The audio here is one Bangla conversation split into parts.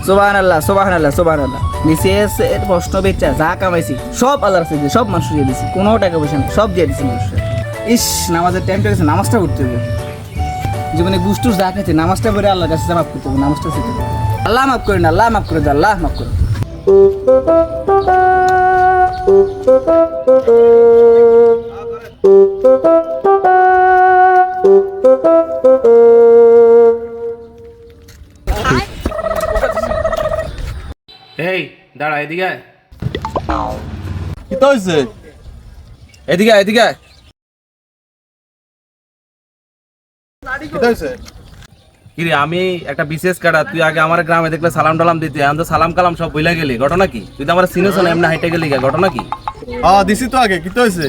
সুবহানাল্লাহ সুবহানাল্লাহ সুবহানাল্লাহ। বিসিএস এর প্রশ্ন বেচা যা কামাইছি সব আল্লাহর কাছে দিয়ে সব মানুষ দিয়ে দিছি, কোনো টাকা পয়সা নেই, সব দিয়ে দিছি মানুষের। ইস নামাজের টাইমটা গেছে, নামাজটা পড়তে হবে। জীবনে গুস্টুস যা খাইছে নামাজটা পড়ে আল্লাহর কাছে মাফ করতে হবে, নামাজটা শিখতে হবে। আল্লাহ মাফ করেন, আল্লাহ মাফ করে দেন, আল্লাহ মাফ করে। এই দাঁড়া, এদিকে আয়। কি তো হয়েছে? এদিকে আয়, এদিকে আয়। কি তো হয়েছে? কিরে আমি একটা বিশেষ কাটা, তুই আগে আমার গ্রামে দেখলে সালাম টালাম দিতে, এখন তো সালাম কালাম সব বইলা গেলি, ঘটনা কি? তুই তো আমার চিনিস না, এমনি হাইটে গেলি, ঘটনা কি? দিছি তো আগে। কি তো হয়েছে?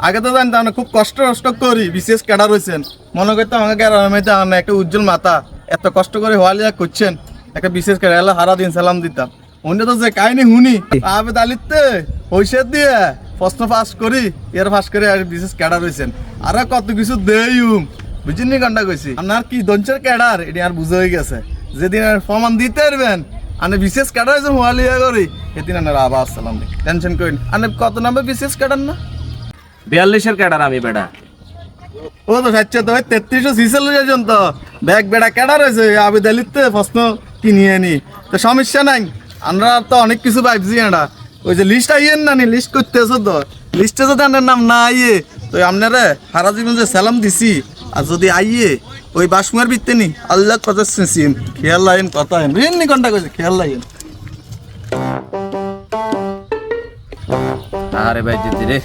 আগে তো জানতাম না, খুব কষ্ট করি বিশেষ ক্যাডার হয়েছেন। মনে করতাম আমাকে গ্রামেতে আমার একটা উজ্জ্বল মাথা, এত কষ্ট করে হওয়ালিয়া করছেন, একটা বিশেষ ক্যাডার এলা হারা দিন সালাম দিতাম। অন্য তো যে কাহিনী শুনি আবে দালিতে পয়সা দিয়ে প্রশ্ন পাস করি, এর পাস করে আর বিশেষ ক্যাডার হয়েছেন। আর কত কিছু দেই বুঝিনি কান্ডা কইছি। আপনার কি দঞ্চের ক্যাডার এটা আর বুঝে হয়ে গেছে। যেদিন আর প্রমাণ দিতে পারবেন আনে বিশেষ ক্যাডার হয়েছে হওয়ালিয়া করি, সেদিন আনার আবার সালাম দিই। টেনশন করেন। আনে কত নাম্বার বিশেষ ক্যাডার না? 42-এর ক্যাডার আমি বেটা। ও তো সাচ্চা তো 3346 জন তো ব্যাগ বেড়া ক্যাডার হয়েছে আবে দালিতে প্রশ্ন কিনিয়ে নি, তো সমস্যা নাই। আমরা তো অনেক কিছু ভাবছি এটা। ওই যে লিস্ট আইয়েন না, লিস্ট করতেছো তো, লিস্টে যদি আপনার নাম না আইয়ে তো আপনারা সারা জীবন যে সালাম দিছি, আর যদি আইয়ে ওই বাসমুয়ার ভিত্তি নি আল্লাহ কথা শুনছিন, খেয়াল লাইন কথা নি ঘন্টা কইছে খেয়াল লাইন। আরে ভাই জিতি রে।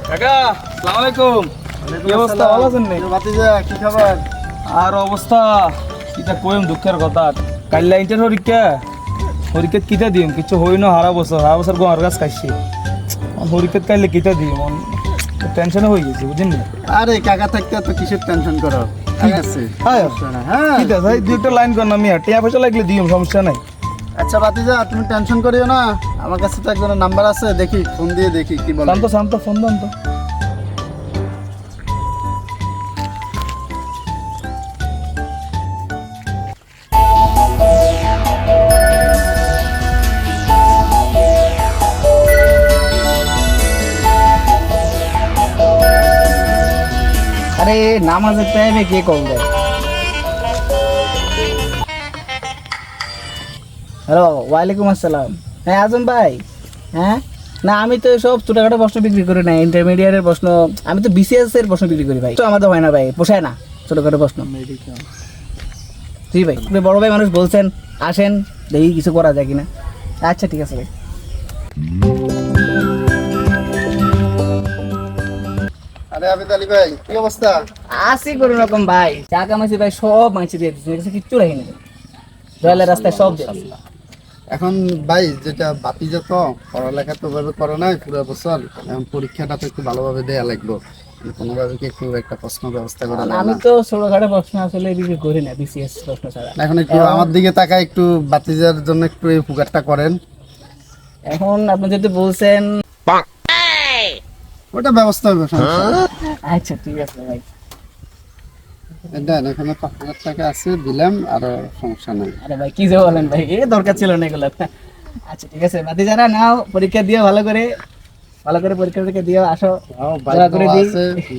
কাকা আসসালামু আলাইকুম। কি অবস্থা, ভালো আছেন নি? ভাতিজা কি খবর? আর অবস্থা কিটা কইম, দুঃখের কথা। কাইলা ইন্টার পরীক্ষা কিটা দিম, কিছু হই না। হারা বছর গোয়ার গাছ খাইছি, পরীক্ষা কাইলে কিটা দিম, টেনশনে হয়ে গেছি বুঝেন না। আরে কাকা থাকতে তো কিসের টেনশন করো, ঠিক আছে। হ্যাঁ হ্যাঁ কিটা ভাই, দুইটা লাইন কর না, মিয়া টিয়া পয়সা লাগলে দিম, সমস্যা নাই। আচ্ছা ভাতিজা তুমি টেনশন করিও না, আমার কাছে তো একজনের নাম্বার আছে, দেখি ফোন দিয়ে দেখি কি বলে। শান্ত ফোন দেন তো। আরে নামাজের টাইমে কে কল দেয়? হ্যালো, ওয়ালাইকুম আসসালাম। হ্যাঁ আজম ভাই। হ্যাঁ না, আমি তো সব ছোটখাটো প্রশ্ন বিক্রি করি না, ইন্টারমিডিয়েটের প্রশ্ন। আমি তো বিসিএস এর প্রশ্ন বিক্রি করি ভাই। তো আমাদের হয় না ভাই, পোষায় না ছোটখাটো প্রশ্ন। জি ভাই, আপনি বড় ভাই মানুষ বলছেন, আসেন দেখি কিছু করা যায় কিনা। আচ্ছা ঠিক আছে ভাই। আরে আবিদ আলী ভাই কি অবস্থা? আসি কোনো রকম ভাই, চা কামাইছি ভাই, সব মাইছি দিয়ে দিচ্ছি, কিচ্ছু রাখিনি ভাই। রয়েলের রাস্তায় সব দিয়ে দিচ্ছি। এখন ভাই যেটা ভাতিজা তো পড়ালেখা তো ভাবে করো নাই পুরো বছর, এখন পরীক্ষাটা তো একটু ভালোভাবে দেয়া লাগবে। কোনোভাবে কি একটু একটা প্রশ্ন ব্যবস্থা করা যায় আমি না? তো ছোটখাটো প্রশ্ন আসলে বিক্রি করি না, বিসিএস প্রশ্ন ছাড়া। এখন একটু আমার দিকে তাকায়, একটু ভাতিজার জন্য একটু এই উপকারটা করেন। এখন আপনি যদি বলছেন ওটা ব্যবস্থা হবে, সমস্যা নেই। আচ্ছা ঠিক আছে ভাই। দেন এখানে 5,000 টাকা আছে, দিলাম, আর সমস্যা নাই। আরে ভাই কি যে বলেন ভাই, এ দরকার ছিল না এগুলো। আচ্ছা ঠিক আছে, বাতি যারা নাও, পরীক্ষা দিও ভালো করে পরীক্ষা দিও, আসো দোয়া করে দিই,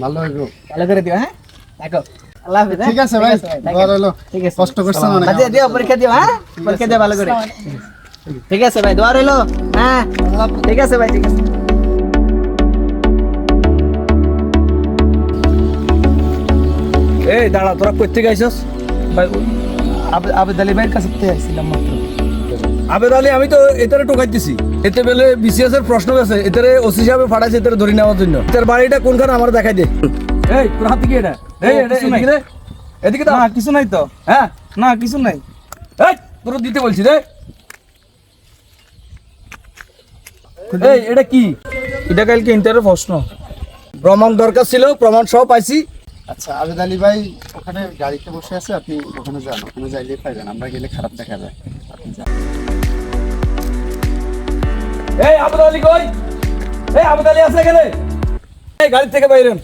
ভালো হইব, ভালো করে দিও। হ্যাঁ দেখো, আল্লাহ হাফেজ। ঠিক আছে ভাই, দোয়া রইলো। ঠিক আছে, কষ্ট করছেন অনেক। বাতি দিও, পরীক্ষা দিও। হ্যাঁ পরীক্ষা দিও ভালো করে। ঠিক আছে ভাই, দোয়া রইলো। হ্যাঁ ঠিক আছে ভাই, ঠিক আছে। এই দাঁড়া, তোরা কই থেকে আইছস ভাই? আবেদ আলী ভাইয়ের কাছে থেকে আইছিলাম মাত্র। আবেদ আলী, আমি তো এটারে টোকাইতেছি, এতে বেলে বিসিএস এর প্রশ্ন আছে, এটারে ওসি সাহেবে ফাটাইছে এটারে ধরে নেওয়ার জন্য। এটার বাড়িটা কোনখানে আমার দেখাই দে। এই তোর হাতে কি এটা? এই এদিকে দে, এদিকে দাও। না কিছু নাই তো। হ্যাঁ না কিছু নাই। এই তোর দিতে বলছি রে। এই এটা কি? এটা কালকে ইন্টারের প্রশ্ন, প্রমাণ দরকার ছিল, প্রমাণ সব পাইছি। আচ্ছা আবেদ আলী ভাই ওখানে গাড়িতে বসে আছে, আপনি ওখানে যান, ওখানে যাইলে পাইবেন, আমরা গেলে খারাপ দেখা যায়, আপনি যান। এই আবেদ আলী কই? এই আবেদ আলী আছে এখানে? এই গাড়ি থেকে বাইরেন।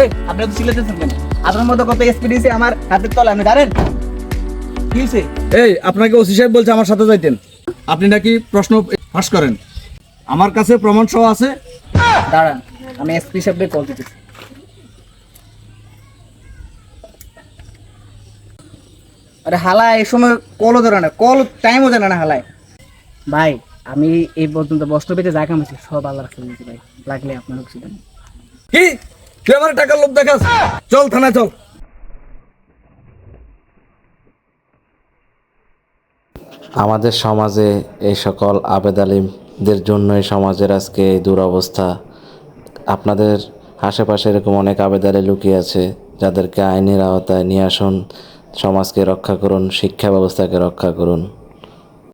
এই আপনি তো চিল্লাতেছেন কেন? আপনার মতো কত এক্সপিরিয়েন্স আমার হাতের তলে, আপনি জানেন কি হয়েছে? এই আপনাকে ওসি সাহেব বলছে আমার সাথে যাইতেন, আপনি নাকি প্রশ্ন ফাঁস করেন। আমার কাছে প্রমাণ সহ আছে। দাঁড়ান, আমি এসপি সাহেবকে কল দিতেছি। আরে হালা এই সময় কলও ধরে না, কল টাইমও জানে না হালায়। ভাই আমি এই পর্যন্ত বস্ত্র পেতে যা কামাইছি সব আল্লাহ রাখতে দিয়েছি ভাই, লাগলে আপনার অসুবিধা নেই। কি তুই আমার টাকার লোভ দেখাস? চল থানায় চল। আমাদের সমাজে এই সকল আবেদ আলিমদের জন্যই সমাজের আজকে এই দুরবস্থা। আপনাদের আশেপাশে এরকম অনেক আবেদ আলী লুকিয়ে আছে, যাদেরকে আইনের আওতায় নিয়ে আসুন, সমাজকে রক্ষা করুন, শিক্ষা ব্যবস্থাকে রক্ষা করুন।